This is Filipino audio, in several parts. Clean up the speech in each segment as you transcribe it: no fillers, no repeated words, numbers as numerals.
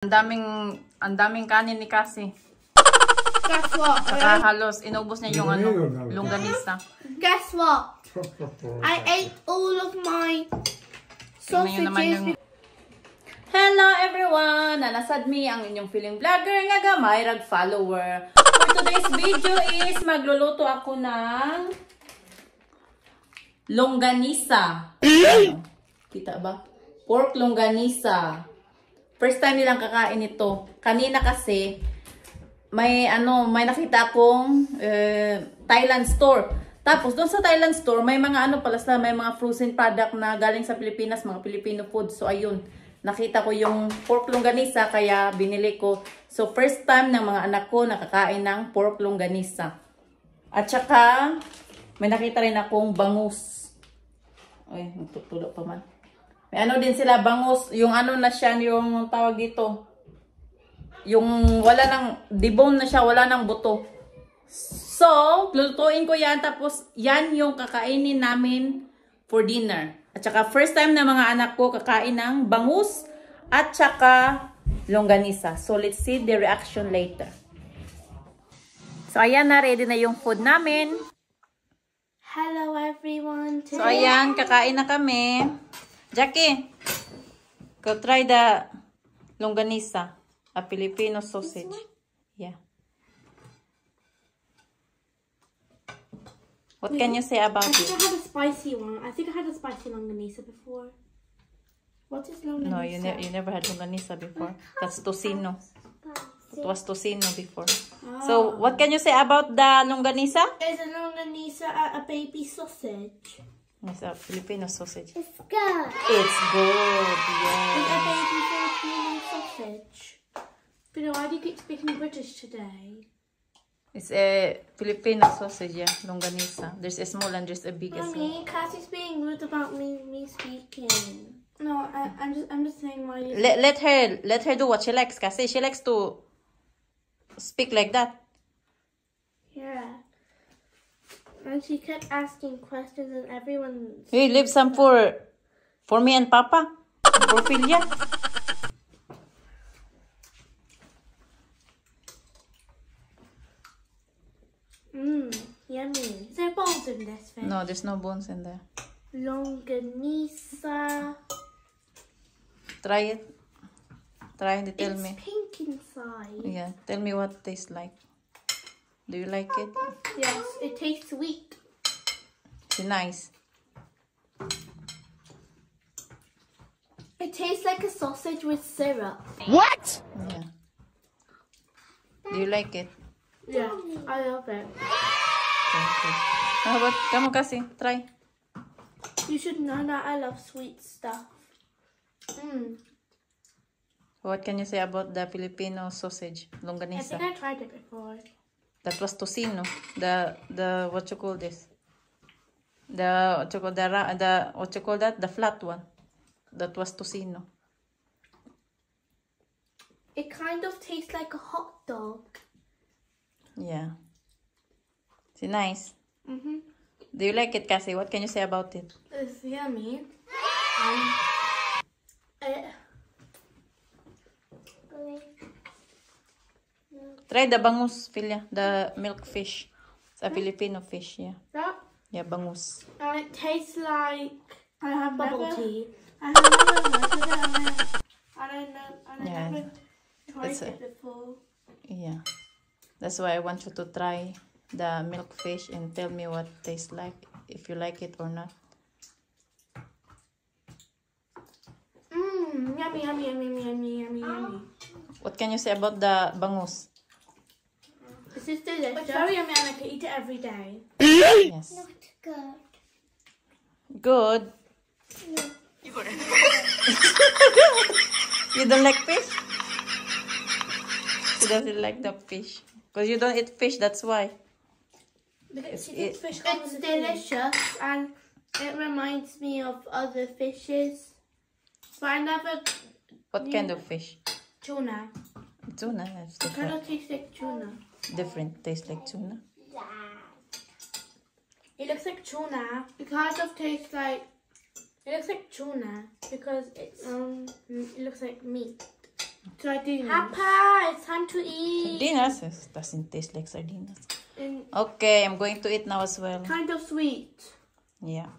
Ang daming kanin ni Cassie. Guess what? Saka halos inubos niya yung longganisa. Guess what? I ate all of my sausages. Hello everyone! Nanasad mi ang inyong feeling vlogger nga gamay rag follower. For today's video is magluluto ako ng longganisa. Kita ba? Pork longganisa. First time nilang kakain ito. Kanina kasi may nakita akong Thailand store. Tapos doon sa Thailand store may mga may mga frozen product na galing sa Pilipinas, mga Filipino food. So ayun, nakita ko yung pork longganisa kaya binili ko. So first time ng mga anak ko nakakain ng pork longganisa. At saka may nakita rin akong bangus. Ay, nagtutulog pa man. May din sila bangus, yung na siya, yung tawag dito. Yung wala nang debone na siya, wala nang buto. So, lulutuin ko yan tapos yan yung kakainin namin for dinner. At saka first time na mga anak ko kakain ng bangus at saka longganisa. So, let's see the reaction later. So, ayan na, ready na yung food namin. Hello everyone. So, ayan, kakain na kami. Jackie, go try the longganisa, a Filipino sausage. Yeah. What can you say about it? I think I had a spicy one. I think I had a spicy longganisa before. What is longganisa? No, you never had longganisa before. That's tocino. It was tocino before. Oh. So, what can you say about the longganisa? Is a longganisa a baby sausage? It's a Filipino sausage. It's good. It's good, yeah. It's a baby Filipino sausage. But why do you keep speaking British today? It's a Filipino sausage, yeah, longganisa. There's a small and there's a big as well. Mommy, Cassie's being rude about me speaking. No, I'm just saying why you... Let her do what she likes, Cassie. She likes to speak like that. Yeah. And she kept asking questions and everyone... Hey, leave some for me and Papa. For Philia. Yummy. Is there bones in this fish? No, there's no bones in there. Longganisa. Try it. Try and tell me. It's pink inside. Yeah, tell me what it tastes like. Do you like it? Yes, it tastes sweet. It's nice. It tastes like a sausage with syrup. What? Yeah. Do you like it? Yeah, I love it. Okay. How about, come on, Cassie, try. You should know that I love sweet stuff. What can you say about the Filipino sausage, longganisa? I think I tried it before. That was tocino. The what you call this? What you call that? The flat one. That was tocino. It kind of tastes like a hot dog. Yeah. It's nice. Do you like it, Cassie? What can you say about it? It's yummy. Try the bangus, Philia. The milk fish. It's a Filipino fish, yeah. That? Yeah, bangus. And it tastes like bubble tea. I have never heard of it. I never tried it before. Yeah. That's why I want you to try the milk fish and tell me what it tastes like, if you like it or not. Yummy, yummy, yummy, yummy, yummy, yummy. What can you say about the bangus? This is delicious. It's very yummy and I can eat it every day. Yes. Not good. Good. No. You don't like fish? She doesn't like the fish. Because you don't eat fish, that's why. It's delicious and it reminds me of other fishes. But I never... What kind of fish? Tuna. Tuna, that's It kind different. of tastes like tuna. Different, tastes like tuna. It looks like tuna. It kind of tastes like... It looks like tuna because it looks like meat. Sardines. Papa, it's time to eat. Sardinas? It doesn't taste like sardinas. And Okay, I'm going to eat now as well. kind of sweet. Yeah.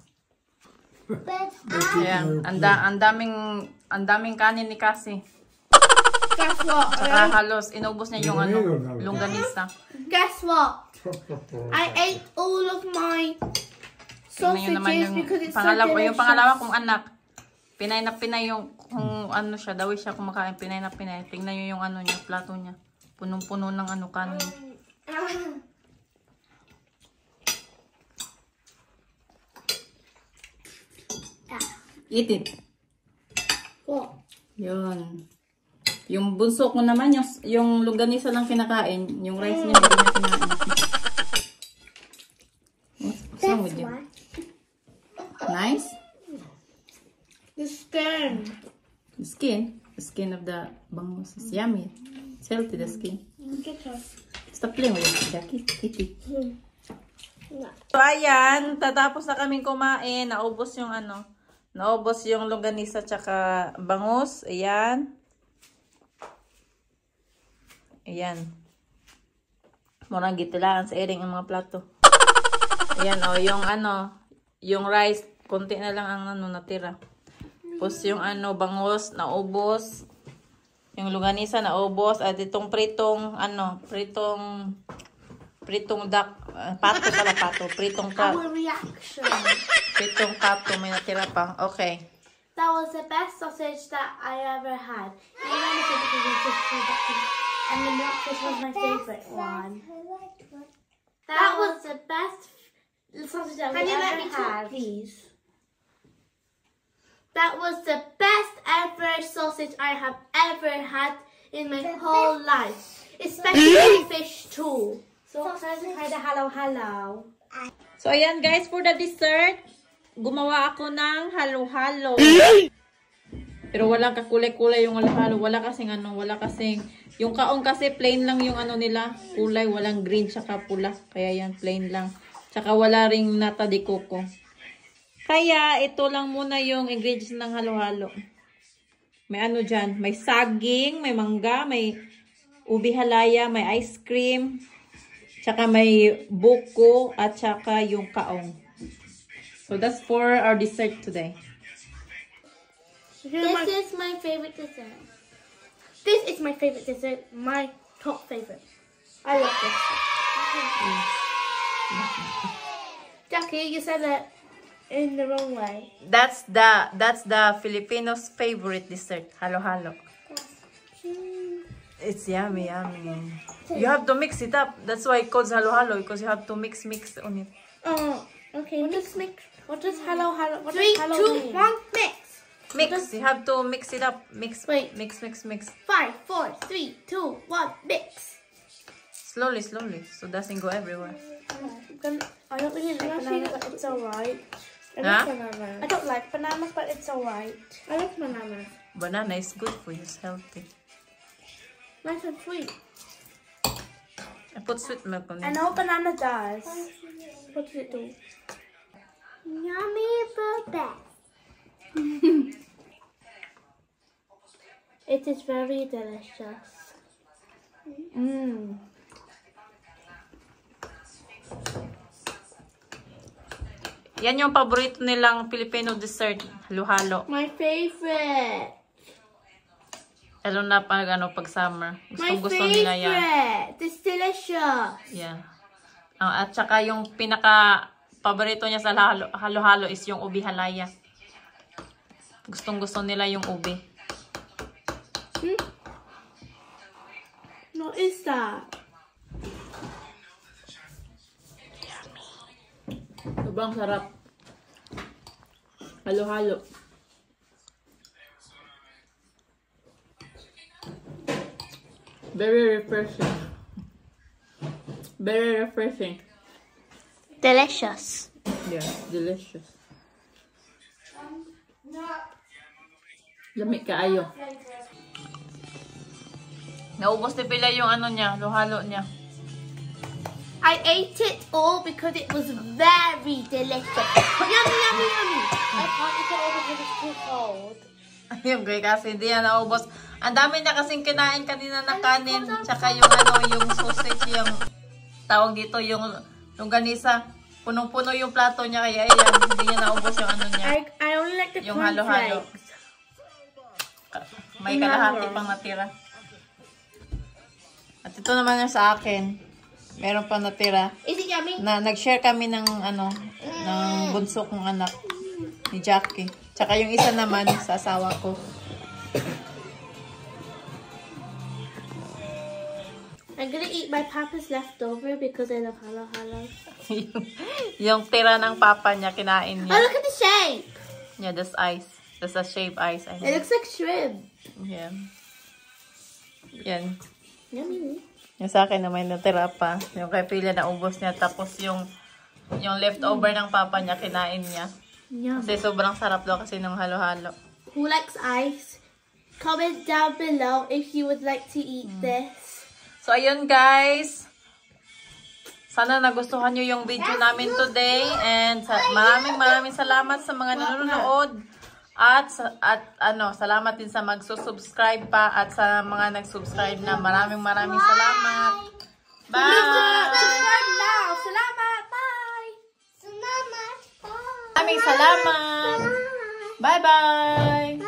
But Ayan, ang daming kanin ni Cassie. Guess what? Saka halos inubos niya yung longganisa. Guess what? I ate all of my Tingnan nyo naman sausages yung because it's so pangalawa, delicious. yung pangalawa kong anak. Pinay na pinay yung kung ano siya, daw siya kumakain, pinay na pinay. Tingnan nyo yung ano niya, plato niya. Punong-puno ng kanin. Eat it. What? Yun. Yung bunso ko naman, yung longganisa lang kinakain. Yung rice niya, hindi niya kinain. What's wrong with you? Nice? The skin. The skin? The skin of the bangus is yummy. It's healthy, the skin. Stop playing with it, Jackie. Eat it. So, ayan. Tatapos na kaming kumain. Naubos yung naubos yung longganisa tsaka bangus. Ayan. Ayan. Murang gitilaan sa iring ang mga plato. Ayan, yung rice, konti na lang ang natira. Tapos yung bangus, naubos. Yung longganisa, naubos. At itong pritong duck, pato pala, pritong Our reaction. pritong pato, may natira pa. Okay. That was the best sausage that I ever had. Even if it was just and the milkfish was my favorite one. That was the best sausage that I ever had. Please? That was the best ever sausage I have ever had in my whole life. Especially fish too. So excited to try the halo-halo. So, ayan guys, for the dessert, gumawa ako ng halo-halo. Pero walang kakulay-kulay yung halo-halo. Wala kasing yung kaong kasi plain lang yung nila, kulay, walang green tsaka pula. Kaya yan, plain lang. Tsaka wala ring nata de coco. Kaya, ito lang muna yung ingredients ng halo-halo. May dyan, may saging, may mangga, may ubi halaya, may ice cream, tsaka may buko, at tsaka yung kaong. So, that's for our dessert today. This is my favorite dessert. This is my favorite dessert. My top favorite. I love this. Jackie, you said it in the wrong way. That's the Filipinos' favorite dessert, halo-halo. It's yummy, yummy. You have to mix it up. That's why it calls halo-halo, because you have to mix on it. Oh, okay. What does hello? What does hello mean? 3, 2, 1, mix. Mix. You have to mix it up. Mix. Wait. Mix. 5, 4, 3, 2, 1, mix. Slowly. So it doesn't go everywhere. I don't really like bananas, but it's alright. Huh? I don't like bananas, but it's alright. I like bananas. Banana is good for you. It's healthy. Nice and sweet. I put sweet milk on it. I know banana does. What does it do? Yummy the best. It is very delicious. Yan yung paborito nilang Filipino dessert, halo-halo. My favorite. Lalo na pag summer. My Gusto nila yan. favorite. It's delicious. Yeah. At saka yung pinaka paborito niya sa halo-halo is yung ubi halaya. Gustong-gusto nila yung ubi. What is that? Sobrang sarap. Halo-halo. Very refreshing. Very refreshing. Delicious. Yeah, delicious. Lamig kaayo. Naubos ni Pila yung niya, halo-halo niya. I ate it all because it was very delicious. Yummy, yummy, yummy. I can't eat it all because it's too cold. Ayun, kasi hindi yan naubos. Ang dami niya kasing kinain kanina na kanin. Tsaka yung yung sausage, yung tawag dito, yung longganisa. Punong-puno yung plato niya, kaya yan, hindi niya naubos yung ano niya. I only like the Yung halo-halo. May kalahati pang natira. At ito naman yung sa akin. Meron pang natira. Is it yummy? Na nag-share kami ng ng bunso kong anak ni Jackie. Tsaka yung isa naman sa asawa ko. I'm gonna eat my papa's leftover because I love halo-halo. Yung tira ng papa niya, kinain Oh, niya. look at the shape! Yeah, that's ice. That's a shaved ice. I It think. looks like shrimp. Yeah. Yan. Yummy. Yung sa akin na may natira pa. Yung kay Pila na ubos niya. Tapos yung leftover ng papa niya, kinain niya. Yum. Kasi sobrang sarap daw kasi ng halo-halo. Who likes ice? Comment down below if you would like to eat this. So, ayun guys. Sana nagustuhan nyo yung video namin today. And maraming salamat sa mga nanonood. At salamat din sa magsusubscribe pa. At sa mga nag-subscribe na maraming salamat. Bye! Subscribe now! Salamat! Bye! Salamat. Bye. Maraming salamat! Bye-bye!